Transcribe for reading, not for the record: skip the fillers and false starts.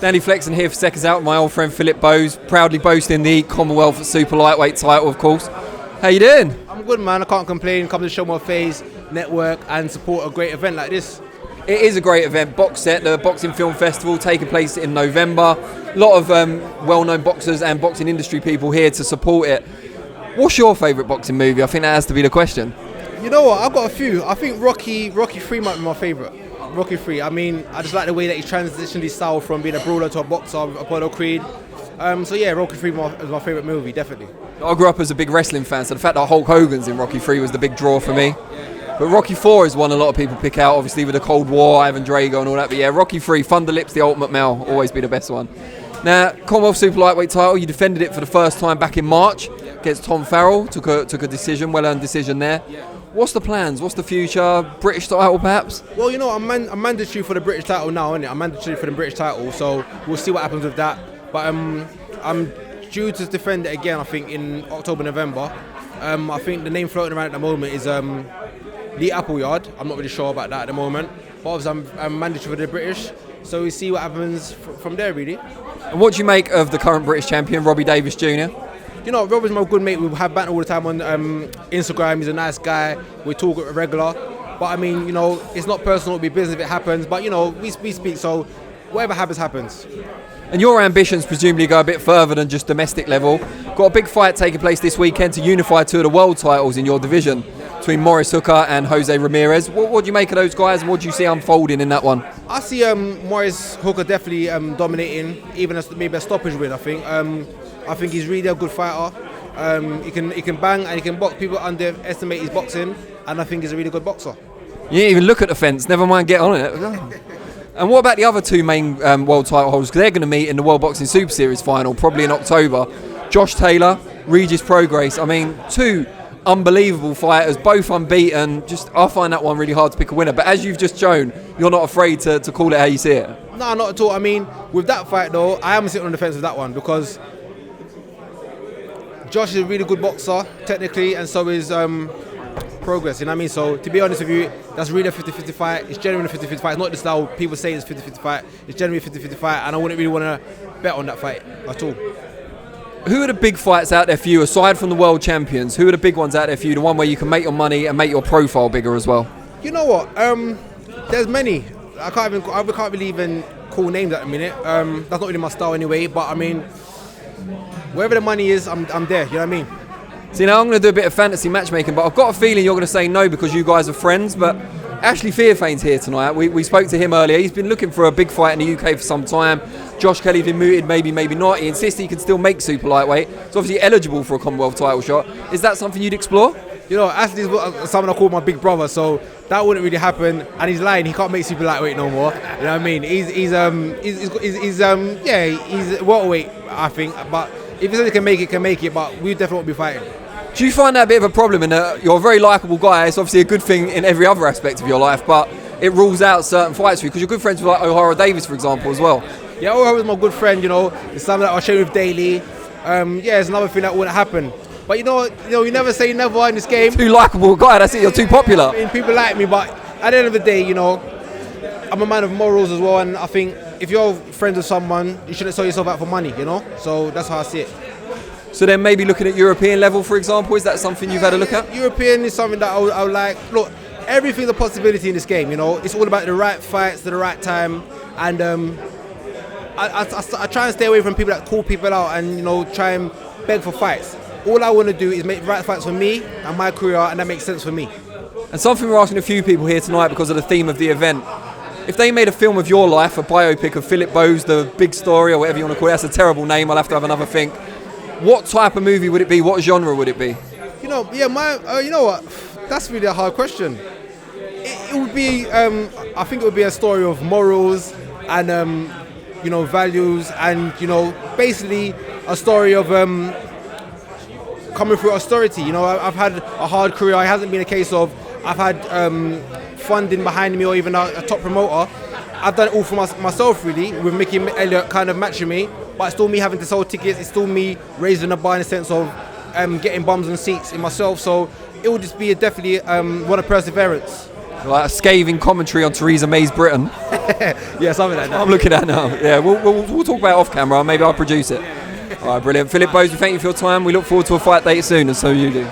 Danny Flexen here for SecondsOut, my old friend Philip Bowes, proudly boasting the Commonwealth super lightweight title, of course. How you doing? I'm good, man. I can't complain. Come to show my face, network, and support a great event like this. It is a great event. Box Set, the Boxing Film Festival, taking place in November. A lot of well-known boxers and boxing industry people here to support it. What's your favourite boxing movie? I think that has to be the question. You know what? I've got a few. I think Rocky 3 might be my favourite. Rocky 3. I mean, I just like the way that he transitioned his style from being a brawler to a boxer with Apollo Creed. So yeah, Rocky 3 is my favourite movie, definitely. I grew up as a big wrestling fan, so the fact that Hulk Hogan's in Rocky 3 was the big draw for me. But Rocky 4 is one a lot of people pick out, obviously with the Cold War, Ivan Drago and all that. But yeah, Rocky 3, Thunder Lips, the ultimate male, always be the best one. Now, Commonwealth Super Lightweight title, you defended it for the first time back in March against Tom Farrell, took a decision, well-earned decision there. What's the plans? What's the future? British title, perhaps? Well, you know, I'm mandatory for the British title now, innit? I'm mandatory for the British title, so we'll see what happens with that. But I'm due to defend it again, I think, in October, November. I think the name floating around at the moment is Lee Appleyard. I'm not really sure about that at the moment. But obviously, I'm mandatory for the British, so we'll see what happens from there, really. And what do you make of the current British champion, Robbie Davis Jr.? You know, Rob is my good mate. We have banter all the time on Instagram. He's a nice guy. We talk regular. But I mean, you know, it's not personal. It'll be business if it happens. But you know, we speak. So whatever happens, happens. And your ambitions presumably go a bit further than just domestic level. Got a big fight taking place this weekend to unify two of the world titles in your division between Maurice Hooker and Jose Ramirez. What do you make of those guys, and what do you see unfolding in that one? I see Maurice Hooker definitely dominating, even maybe a stoppage win. I think he's really a good fighter. He can bang and he can box. People underestimate his boxing, and I think he's a really good boxer. You didn't even look at the fence, never mind get on it. And what about the other two main world title holders? Because they're going to meet in the World Boxing Super Series final, probably in October. Josh Taylor, Regis Prograis. I mean, two unbelievable fighters, both unbeaten. I find that one really hard to pick a winner. But as you've just shown, you're not afraid to call it how you see it. No, not at all. I mean, with that fight though, I am sitting on the fence with that one because Josh is a really good boxer, technically, and so is Progress, you know what I mean? So, to be honest with you, that's really a 50-50 fight. It's genuinely a 50-50 fight. It's not just how people say it's a 50-50 fight. It's genuinely a 50-50 fight, and I wouldn't really want to bet on that fight at all. Who are the big fights out there for you, aside from the world champions? Who are the big ones out there for you, the one where you can make your money and make your profile bigger as well? You know what? There's many. I can't really even call names at the minute. That's not really my style anyway, but I mean, wherever the money is, I'm there, you know what I mean? See, now I'm going to do a bit of fantasy matchmaking, but I've got a feeling you're going to say no because you guys are friends. But Ashley Fearfane's here tonight. We spoke to him earlier. He's been looking for a big fight in the UK for some time. Josh Kelly's been mooted, maybe not. He insists he can still make super lightweight. He's obviously eligible for a Commonwealth title shot. Is that something you'd explore? You know, Ashley's someone I call my big brother, so that wouldn't really happen. And he's lying. He can't make super lightweight no more. You know what I mean? He's welterweight, I think. But if he says he can make it. But we definitely won't be fighting. Do you find that a bit of a problem in that you're a very likeable guy? It's obviously a good thing in every other aspect of your life, but it rules out certain fights for you because you're good friends with like O'Hara Davis, for example, as well. Yeah, O'Hara's my good friend. You know, it's something that I share with daily. Yeah, it's another thing that wouldn't happen. But you know, you never say never in this game. Too likeable guy. That's it. You're too popular. I mean, people like me, but at the end of the day, you know, I'm a man of morals as well, and I think if you're friends with someone, you shouldn't sell yourself out for money. You know, so that's how I see it. So then maybe looking at European level, for example, is that something you've had a look at? European is something that I would like. Look, everything's a possibility in this game, you know. It's all about the right fights at the right time. And I try and stay away from people that call people out and, you know, try and beg for fights. All I want to do is make the right fights for me and my career, and that makes sense for me. And something we're asking a few people here tonight because of the theme of the event. If they made a film of your life, a biopic of Philip Bowes, the big story, or whatever you want to call it, that's a terrible name, I'll have to have another think. What type of movie would it be? What genre would it be? You know, yeah, you know what? That's really a hard question. It would be, I think it would be a story of morals and, you know, values and, you know, basically a story of coming through austerity. You know, I've had a hard career. It hasn't been a case of I've had funding behind me or even a top promoter. I've done it all for myself, really, with Mickey Elliott kind of matching me. But it's still me having to sell tickets. It's still me raising the bar in the sense of getting bums and seats in myself. So it would just be definitely one of perseverance. Like a scathing commentary on Theresa May's Britain. Yeah, something like that. I'm looking at now. Yeah, we'll talk about it off camera. Maybe I'll produce it. All right, brilliant. Philip Bowes, we thank you for your time. We look forward to a fight date soon, and so you do.